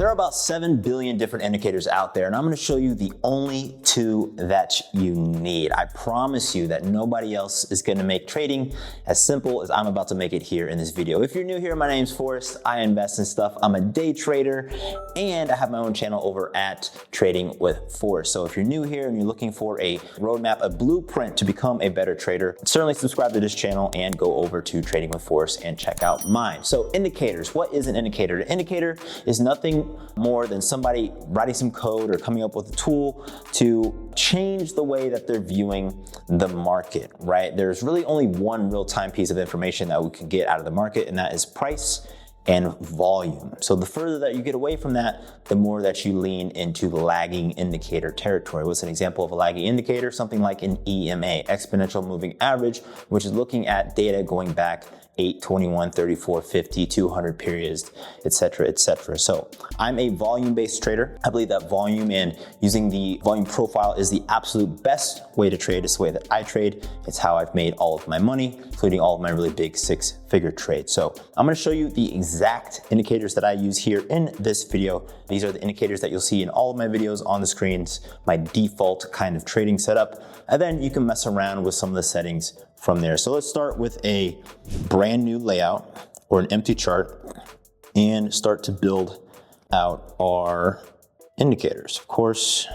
There are about 7 billion different indicators out there, and I'm going to show you the only 2 that you need. I promise you that nobody else is going to make trading as simple as I'm about to make it here in this video. If you're new here, my name's Forrest. I invest in stuff. I'm a day trader, and I have my own channel over at Trading with Forrest. So if you're new here and you're looking for a roadmap, a blueprint to become a better trader, certainly subscribe to this channel and go over to Trading with Forrest and check out mine. So indicators, what is an indicator? An indicator is nothing more than somebody writing some code or coming up with a tool to change the way that they're viewing the market, right? There's really only one real-time piece of information that we can get out of the market, and that is price and volume. So the further that you get away from that, the more that you lean into lagging indicator territory. What's an example of a lagging indicator? Something like an EMA, exponential moving average, which is looking at data going back 8, 21, 34, 50, 200 periods, etc., etc. So I'm a volume-based trader. I believe that volume and using the volume profile is the absolute best way to trade. It's the way that I trade. It's how I've made all of my money, including all of my really big 6-figure trades. So I'm going to show you the exact indicators that I use here in this video. These are the indicators that you'll see in all of my videos on the screens, my default kind of trading setup, and then you can mess around with some of the settings from there. So let's start with a brand new layout or an empty chart and start to build out our indicators. Of course,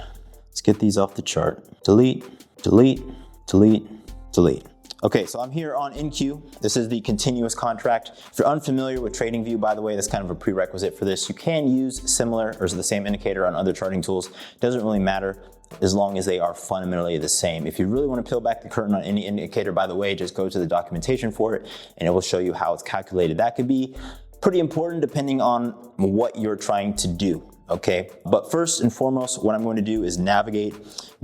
let's get these off the chart. Delete, delete, delete, delete. Okay, so I'm here on NQ. This is the continuous contract. If you're unfamiliar with TradingView, by the way, that's kind of a prerequisite for this. You can use similar or the same indicator on other charting tools. It doesn't really matter as long as they are fundamentally the same. If you really want to peel back the curtain on any indicator, by the way, just go to the documentation for it and it will show you how it's calculated. That could be pretty important depending on what you're trying to do. Okay, but first and foremost, what I'm going to do is navigate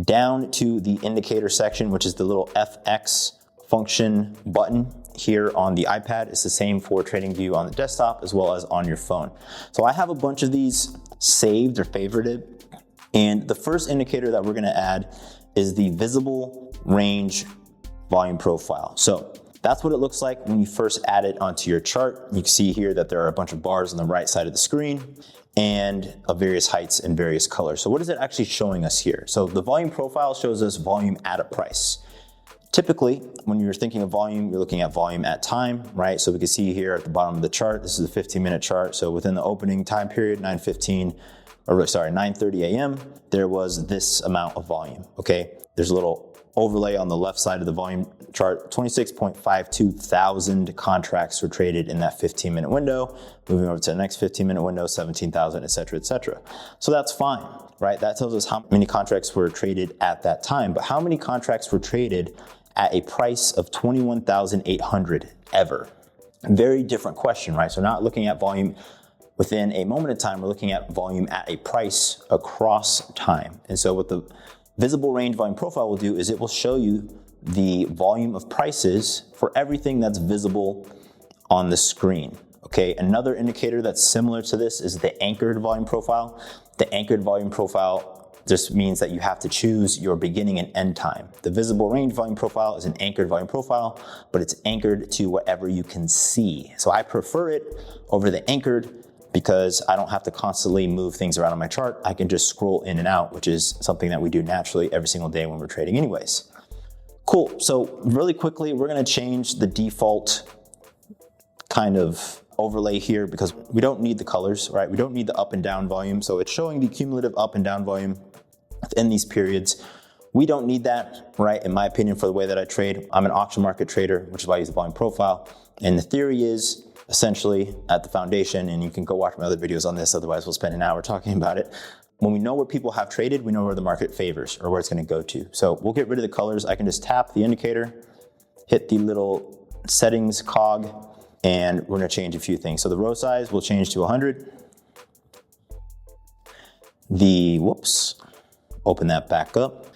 down to the indicator section, which is the little FX function button here on the iPad. It's the same for TradingView on the desktop as well as on your phone. So I have a bunch of these saved or favorited. And the first indicator that we're going to add is the visible range volume profile. So that's what it looks like when you first add it onto your chart. You can see here that there are a bunch of bars on the right side of the screen and of various heights and various colors. So what is it actually showing us here? So the volume profile shows us volume at a price. Typically, when you're thinking of volume, you're looking at volume at time, right? So we can see here at the bottom of the chart, this is a 15-minute chart. So within the opening time period, 9:30 a.m., there was this amount of volume, okay? There's a little overlay on the left side of the volume chart. 26.52 thousand contracts were traded in that 15-minute window. Moving over to the next 15-minute window, 17,000, et cetera, et cetera. So that's fine, right? That tells us how many contracts were traded at that time, but how many contracts were traded at a price of 21,800 ever? Very different question, right? So not looking at volume within a moment of time, we're looking at volume at a price across time. And so what the visible range volume profile will do is it will show you the volume of prices for everything that's visible on the screen. Okay, another indicator that's similar to this is the anchored volume profile. The anchored volume profile just means that you have to choose your beginning and end time. The visible range volume profile is an anchored volume profile, but it's anchored to whatever you can see. So I prefer it over the anchored because I don't have to constantly move things around on my chart. I can just scroll in and out, which is something that we do naturally every single day when we're trading anyways. Cool, so really quickly, we're gonna change the default kind of overlay here because we don't need the colors, right? We don't need the up and down volume. So it's showing the cumulative up and down volume within these periods. We don't need that, right? In my opinion, for the way that I trade. I'm an auction market trader, which is why I use the volume profile. And the theory is essentially at the foundation, and you can go watch my other videos on this, otherwise we'll spend an hour talking about it. When we know where people have traded, we know where the market favors or where it's gonna go to. So we'll get rid of the colors. I can just tap the indicator, hit the little settings cog, and we're gonna change a few things. So the row size will change to 100. Open that back up.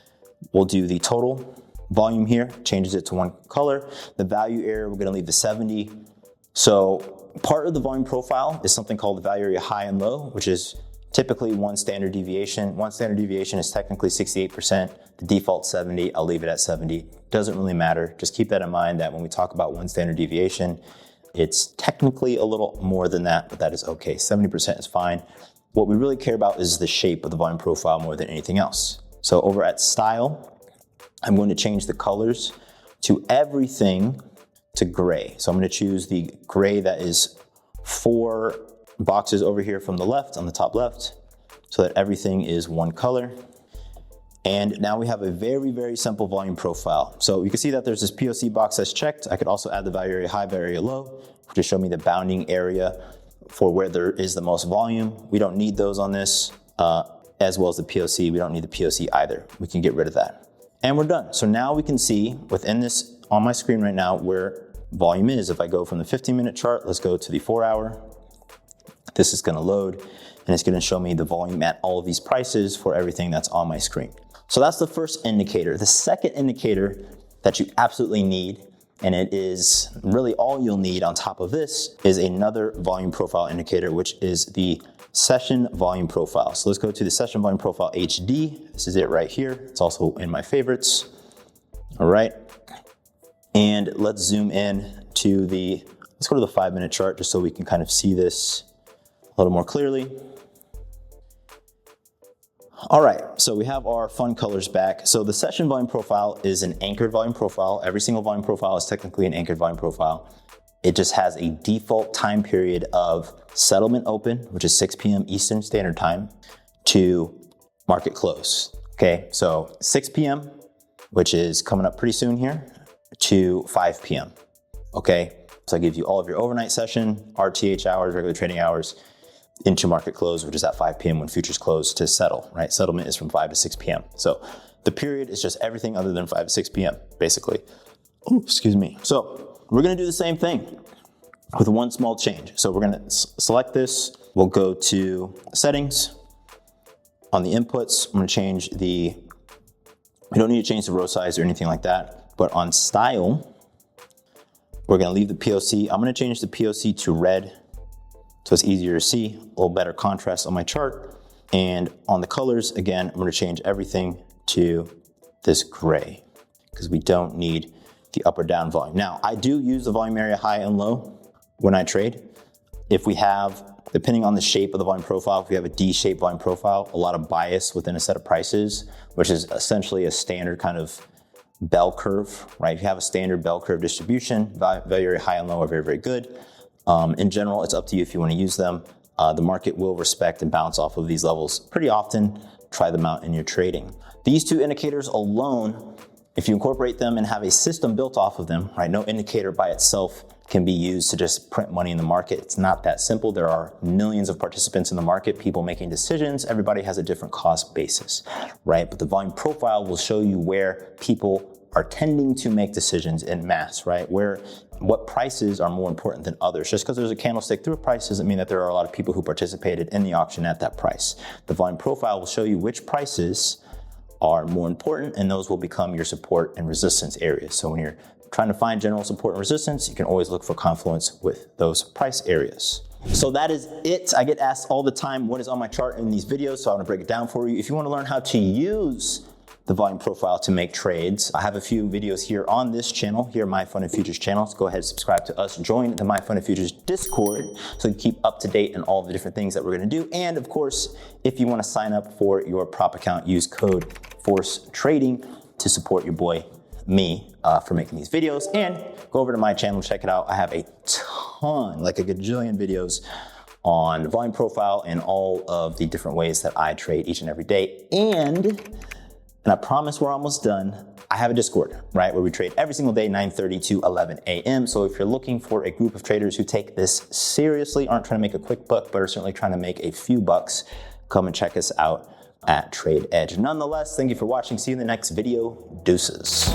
We'll do the total volume here, changes it to one color. The value area, we're gonna leave the 70. So part of the volume profile is something called the value area high and low, which is typically one standard deviation. One standard deviation is technically 68%, the default 70, I'll leave it at 70. Doesn't really matter, just keep that in mind that when we talk about one standard deviation, it's technically a little more than that, but that is okay. 70% is fine. what we really care about is the shape of the volume profile more than anything else. So over at style, I'm going to change the colors to everything to gray. So I'm going to choose the gray that is 4 boxes over here from the left, on the top left, so that everything is one color. And now we have a very, very simple volume profile. So you can see that there's this POC box that's checked. I could also add the value area high, value area low, to show me the bounding area for where there is the most volume. We don't need those on this, as well as the POC. We don't need the POC either. We can get rid of that. And we're done. So now we can see within this, on my screen right now, where volume is. If I go from the 15-minute chart, let's go to the 4-hour. This is gonna load, and it's gonna show me the volume at all of these prices for everything that's on my screen. So that's the first indicator. The second indicator that you absolutely need, and it is really all you'll need on top of this, is another volume profile indicator, which is the session volume profile. So let's go to the session volume profile HD. This is it right here. It's also in my favorites. All right. And let's zoom in to let's go to the 5-minute chart just so we can kind of see this a little more clearly. All right, so we have our fun colors back. So the session volume profile is an anchored volume profile. Every single volume profile is technically an anchored volume profile. It just has a default time period of settlement open, which is 6 p.m. Eastern Standard Time, to market close. Okay, so 6 p.m., which is coming up pretty soon here, to 5 p.m. Okay, so it gives you all of your overnight session, RTH hours, regular trading hours, into market close, which is at 5 p.m. when futures close to settle, right? Settlement is from 5 to 6 p.m. So the period is just everything other than 5 to 6 p.m., basically. Oh, excuse me. So we're gonna do the same thing with one small change. So we're gonna select this. We'll go to settings. On the inputs, I'm gonna change we don't need to change the row size or anything like that, but on style, we're gonna leave the POC. I'm gonna change the POC to red, so it's easier to see, a little better contrast on my chart. And on the colors, again, I'm gonna change everything to this gray because we don't need the up or down volume. Now, I do use the volume area high and low when I trade. If we have, depending on the shape of the volume profile, if we have a D-shaped volume profile, a lot of bias within a set of prices, which is essentially a standard kind of bell curve, right? If you have a standard bell curve distribution, value area high and low are very, very good. In general, it's up to you if you want to use them. The market will respect and bounce off of these levels pretty often. Try them out in your trading. These two indicators alone, if you incorporate them and have a system built off of them, right? No indicator by itself can be used to just print money in the market. It's not that simple. There are millions of participants in the market, people making decisions. Everybody has a different cost basis, right? But the volume profile will show you where people are tending to make decisions en masse, right? What prices are more important than others. Just because there's a candlestick through a price doesn't mean that there are a lot of people who participated in the auction at that price. The volume profile will show you which prices are more important, and those will become your support and resistance areas. So when you're trying to find general support and resistance, you can always look for confluence with those price areas. So that is it. I get asked all the time what is on my chart in these videos, so I'm gonna break it down for you. If you wanna learn how to use the volume profile to make trades, I have a few videos here on this channel, here MyFundedFutures channel. So go ahead and subscribe to us. Join the MyFundedFutures Discord so you keep up to date on all the different things that we're gonna do. And of course, if you wanna sign up for your prop account, use code FORCETrading to support your boy, me, for making these videos. And go over to my channel, check it out. I have a ton, like a gajillion videos on the volume profile and all of the different ways that I trade each and every day. And I promise we're almost done. I have a Discord, right, where we trade every single day, 9:30 to 11 a.m. So if you're looking for a group of traders who take this seriously, aren't trying to make a quick buck, but are certainly trying to make a few bucks, come and check us out at Trade Edge. Nonetheless, thank you for watching. See you in the next video. Deuces.